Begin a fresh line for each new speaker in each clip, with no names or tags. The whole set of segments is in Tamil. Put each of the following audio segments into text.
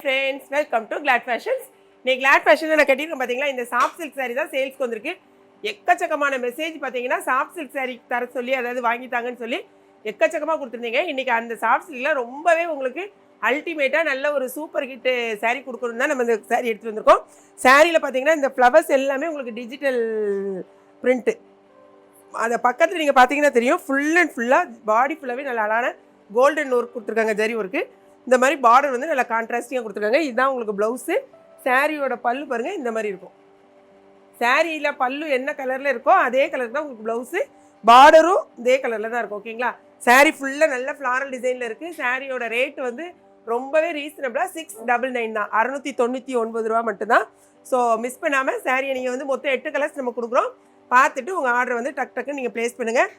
friends, welcome to Glad Fashions. இன்னைக்கு Glad Fashions நான் கட்டிருக்கேன் பாத்தீங்களா, இந்த சாஃப்ட் சில்க் saree தான் சேல்ஸ்க்கு வந்திருக்கு. எக்கச்சக்கமான மெசேஜ் பாத்தீங்கன்னா சாஃப்ட் சில்க் saree தர சொல்லி அதாவது வாங்கி தாங்கன்னு சொல்லி எக்கச்சக்கமா கொடுத்துருந்தீங்க. இன்னைக்கு அந்த சாஃப்ட் சில்க்ல ரொம்பவே உங்களுக்கு அல்டிமேட்டா நல்ல ஒரு சூப்பர் ஹிட் saree கொடுக்கணும் தான் நம்ம இந்த saree எடுத்து வந்திருக்கோம். சாரியில பாத்தீங்கன்னா இந்த ஃப்ளவர்ஸ் எல்லாமே உங்களுக்கு டிஜிட்டல் பிரிண்ட். அந்த பக்கத்துல நீங்க பாத்தீங்கன்னா தெரியும், ஃபுல் அண்ட் ஃபுல்லா பாடி ஃபுல்லாவே நல்ல அழகான கோல்டன் ஒர்க் கொடுத்துருக்காங்க, ஜரி ஒர்க்கு. இந்த மாதிரி பார்டர் வந்து நல்லா கான்ட்ராஸ்டிங்காக கொடுத்துருக்காங்க. இதுதான் உங்களுக்கு ப்ளவுஸு. சாரியோட பல்லு பாருங்கள் இந்த மாதிரி இருக்கும். சாரியில் பல்லு என்ன கலரில் இருக்கோ அதே கலர் தான் உங்களுக்கு ப்ளவுஸு. பார்டரும் இதே கலரில் தான் இருக்கும். ஓகேங்களா? சாரி ஃபுல்லாக நல்ல ஃப்ளாரல் டிசைனில் இருக்குது. சாரியோட ரேட்டு வந்து ரொம்பவே ரீசனபிளாக 699 தான், 699 ரூபா மட்டும்தான். ஸோ மிஸ் பண்ணாமல் சாரியை நீங்கள் வந்து மொத்தம் 8 கலர்ஸ் நம்ம கொடுக்குறோம். பார்த்துட்டு உங்கள் ஆர்டர் வந்து டக் டக்குன்னு நீங்கள் ப்ளேஸ் பண்ணுங்கள்.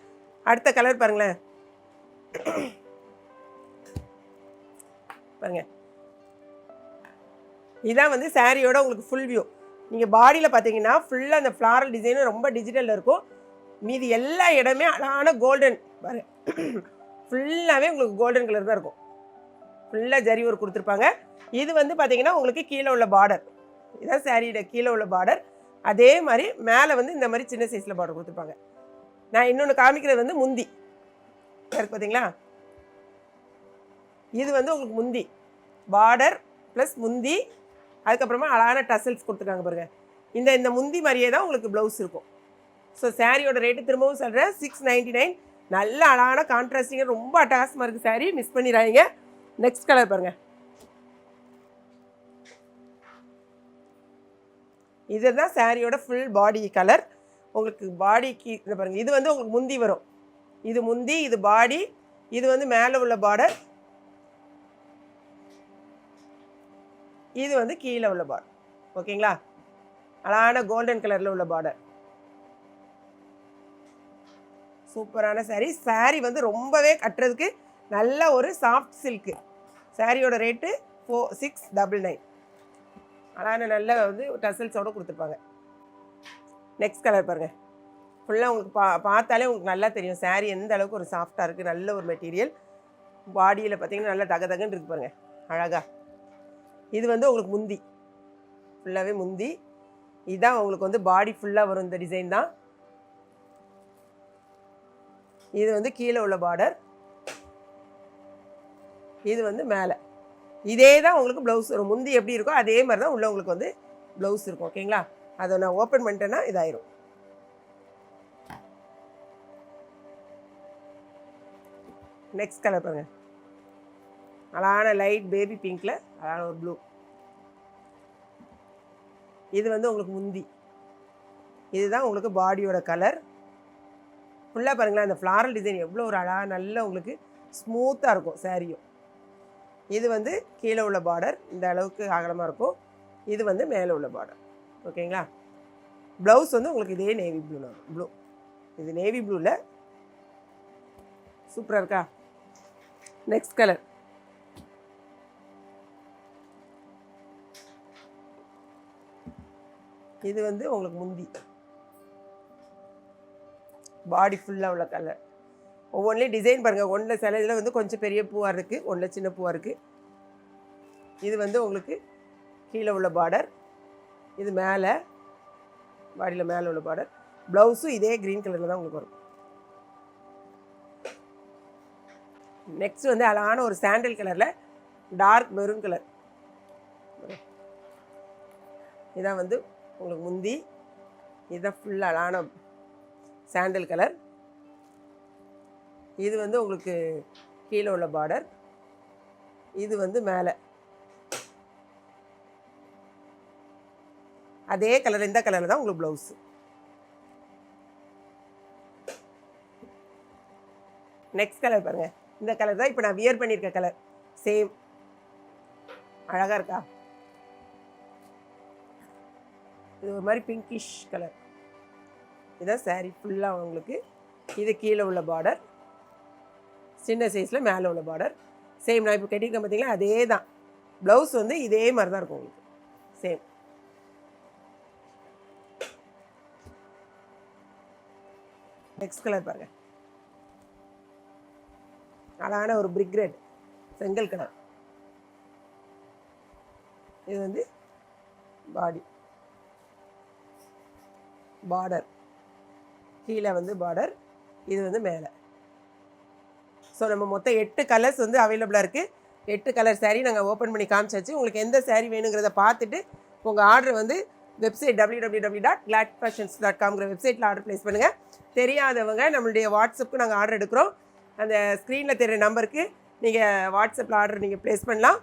அடுத்த கலர் பாருங்களேன் பாருங்க, இதான் வந்து சாரியோட உங்களுக்கு ஃபுல் வியூ. நீங்கள் பாடியில் பார்த்தீங்கன்னா ஃபுல்லாக அந்த ஃப்ளாரல் டிசைனும் ரொம்ப டிஜிட்டலில் இருக்கும். மீதி எல்லா இடமே அழகான கோல்டன் பாருங்க, ஃபுல்லாகவே உங்களுக்கு கோல்டன் கலர் தான் இருக்கும். ஃபுல்லாக ஜரி ஒர்க் கொடுத்துருப்பாங்க. இது வந்து பார்த்தீங்கன்னா உங்களுக்கு கீழே உள்ள பார்டர், இதான் சாரியோட கீழே உள்ள பார்டர். அதே மாதிரி மேலே வந்து இந்த மாதிரி சின்ன சைஸில் பார்டர் கொடுத்துருப்பாங்க. நான் இன்னொன்று காமிக்கிறது வந்து முந்தி இருக்கு பார்த்தீங்களா, இது வந்து உங்களுக்கு முந்தி பார்டர் ப்ளஸ் முந்தி, அதுக்கப்புறமா அழகான டசல்ஸ் கொடுத்துருக்காங்க பாருங்கள். இந்த முந்தி மாதிரியே தான் உங்களுக்கு ப்ளவுஸ் இருக்கும். ஸோ சாரியோட ரேட்டு திரும்பவும் சொல்கிறேன், 699. நல்ல அழகான கான்ட்ராஸ்டிங்காக ரொம்ப அட்டகாசமாக இருக்குது சாரி, மிஸ் பண்ணிடாதீங்க. நெக்ஸ்ட் கலர் பாருங்கள், இதுதான் சாரியோட ஃபுல் பாடி கலர். உங்களுக்கு பாடிக்கு இந்த பாருங்கள், இது வந்து உங்களுக்கு முந்தி வரும். இது முந்தி, இது பாடி, இது வந்து மேலே உள்ள பார்டர், இது வந்து கீழே உள்ள பார்டர். ஓகேங்களா? அழகான கோல்டன் கலரில் உள்ள பார்டர். சூப்பரான சாரீ. சாரீ வந்து ரொம்பவே கட்டுறதுக்கு நல்ல ஒரு சாஃப்ட் சில்க்கு. சாரியோட ரேட்டு 699. அழகான நல்ல வந்து டசல்ஸோடு கொடுத்துருப்பாங்க. நெக்ஸ்ட் கலர் பாருங்கள். ஃபுல்லாக உங்களுக்கு பார்த்தாலே உங்களுக்கு நல்லா தெரியும் சாரீ எந்த அளவுக்கு ஒரு சாஃப்டாக இருக்குது. நல்ல ஒரு மெட்டீரியல். பாடியில் பார்த்தீங்கன்னா நல்லா தகதகன்னு இருக்குது பாருங்கள், அழகாக. இது வந்து உங்களுக்கு முந்தி, ஃபுல்லாகவே முந்தி. இதுதான் உங்களுக்கு வந்து பாடி ஃபுல்லாக வரும் இந்த டிசைன் தான். இது வந்து கீழே உள்ள பார்டர், இது வந்து மேலே. இதே தான் உங்களுக்கு ப்ளவுஸ் வரும். முந்தி எப்படி இருக்கோ அதே மாதிரி தான் உள்ள உங்களுக்கு வந்து ப்ளவுஸ் இருக்கும். ஓகேங்களா? அதை நான் ஓப்பன் பண்ணிட்டேன்னா இதாயிரும். நெக்ஸ்ட் கலர் பாருங்க, அழகான லைட் பேபி பிங்க்ல அழகான ஒரு ப்ளூ. இது வந்து உங்களுக்கு முந்தி, இதுதான் உங்களுக்கு பாடியோட கலர். ஃபுல்லாக பாருங்களேன், அந்த ஃப்ளாரல் டிசைன் எவ்வளோ ஒரு அழகாக நல்ல உங்களுக்கு ஸ்மூத்தாக இருக்கும் சாரியும். இது வந்து கீழே உள்ள பார்டர் இந்த அளவுக்கு அகலமாக இருக்கும். இது வந்து மேலே உள்ள பார்டர். ஓகேங்களா? ப்ளவுஸ் வந்து உங்களுக்கு இதே நேவி ப்ளூ ப்ளூ. இது நேவி ப்ளூவில் சூப்பராக இருக்கா? நெக்ஸ்ட் கலர், இது வந்து உங்களுக்கு முந்தி, பாடி ஃபுல்லாக உள்ள கலர். ஒவ்வொன்றிலையும் டிசைன் பாருங்கள். ஒன்றில் சில இதில் வந்து கொஞ்சம் பெரிய பூவாக இருக்குது, ஒன்றில் சின்ன பூவாக இருக்குது. இது வந்து உங்களுக்கு கீழே உள்ள பார்டர், இது மேலே பாடியில் மேலே உள்ள பார்டர். ப்ளவுஸும் இதே க்ரீன் கலரில் தான் உங்களுக்கு வரும். நெக்ஸ்ட் வந்து அழகான ஒரு சாண்டல் கலரில் டார்க் மெரூன் கலர். இதான் வந்து உங்களுக்கு முந்தி, இதுதான் ஃபுல்லாக அழகான சாண்டல் கலர். இது வந்து உங்களுக்கு கீழே உள்ள பார்டர், இது வந்து மேலே அதே கலர், இந்த கலரில் தான் உங்களுக்கு ப்ளவுஸு. நெக்ஸ்ட் கலர் பாருங்கள், இந்த கலர் தான் இப்போ நான் வியர் பண்ணியிருக்க கலர். சேம் அழகாக இருக்கா? இது ஒரு மாதிரி பிங்கிஷ் கலர். இதுதான் சாரீ ஃபுல்லாக உங்களுக்கு. இது கீழே உள்ள பார்டர், சின்ன சைஸில் மேலே உள்ள பார்டர். சேம் நான் இப்போ கட்டியிருக்கேன் பார்த்தீங்களா, அதே தான். ப்ளவுஸ் வந்து இதே மாதிரி தான் இருக்கும் உங்களுக்கு. சேம். நெக்ஸ்ட் கலர் பாருங்கள், அழகான ஒரு பிரிக் ரெட் செங்கல் கலர். இது வந்து பாடி பார்டர், கீழே வந்து பார்டர், இது வந்து மேலே. ஸோ நம்ம மொத்தம் 8 கலர்ஸ் வந்து அவைலபிளாக இருக்குது. 8 கலர் saree நாங்கள் ஓப்பன் பண்ணி காமிச்சாச்சு. உங்களுக்கு எந்த saree வேணுங்கிறத பார்த்துட்டு உங்கள் ஆர்டர் வந்து வெப்சைட் www.gladfashions.com வெப்சைட்டில் ஆர்டர் ப்ளேஸ் பண்ணுங்கள். தெரியாதவங்க நம்மளுடைய வாட்ஸ்அப்புக்கு நாங்கள் ஆர்டர் எடுக்கிறோம். அந்த ஸ்க்ரீனில் தெரிகிற நம்பருக்கு நீங்கள் வாட்ஸ்அப்பில் ஆர்டர் நீங்கள் ப்ளேஸ் பண்ணலாம்.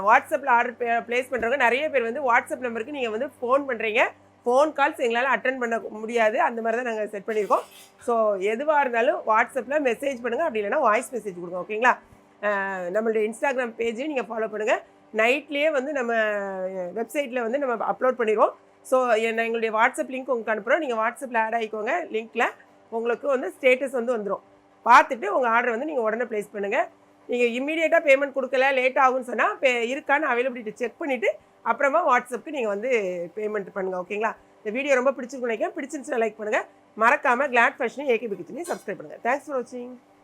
வாட்ஸ்அப்பில் ஆர்டர் ப்ளேஸ் பண்ணுறவங்க நிறைய பேர் வந்து வாட்ஸ்அப் நம்பருக்கு நீங்கள் வந்து ஃபோன் பண்ணுறீங்க. ஃபோன் கால்ஸ் எங்களால் அட்டன் பண்ண முடியாது. அந்த மாதிரி தான் நாங்கள் செட் பண்ணியிருக்கோம். ஸோ எதுவாக இருந்தாலும் வாட்ஸ்அப்பில் மெசேஜ் பண்ணுங்கள், அப்படி இல்லைனா வாய்ஸ் மெசேஜ் கொடுங்க. ஓகேங்களா? நம்மளுடைய இன்ஸ்டாகிராம் பேஜையும் நீங்கள் ஃபாலோ பண்ணுங்கள். நைட்லேயே வந்து நம்ம வெப்சைட்டில் வந்து நம்ம அப்லோட் பண்ணிடுவோம். ஸோ எங்களுடைய வாட்ஸ்அப் லிங்க் உங்களுக்கு அனுப்புகிறோம். நீங்கள் வாட்ஸ்அப்பில் ஆட் ஆகிக்கோங்க. லிங்க்கில் உங்களுக்கு வந்து ஸ்டேட்டஸ் வந்து வந்துடும். பார்த்துட்டு உங்கள் ஆர்டர் வந்து நீங்கள் உடனே ப்ளேஸ் பண்ணுங்கள். நீங்கள் இம்மீடியட்டாக பேமெண்ட் கொடுக்கல, லேட் ஆகும்னு சொன்னால் இருக்கான்னு அவைலபிலிட்டி செக் பண்ணிவிட்டு அப்புறமா வாட்ஸ்அப்புக்கு நீங்கள் வந்து பேமெண்ட் பண்ணுங்கள். ஓகேங்களா? இந்த வீடியோ ரொம்ப பிடிச்சிருக்குன்னு நினைக்கிறேன். பிடிச்சிருந்துச்சுன்னா லைக் பண்ணுங்கள். மறக்காமல் கிளாட் ஃபேஷனையும் ஏகேபி கிச்சனையும் சப்ஸ்கிரைப் பண்ணுங்கள். தேங்க்ஸ் ஃபார் வாட்சிங்.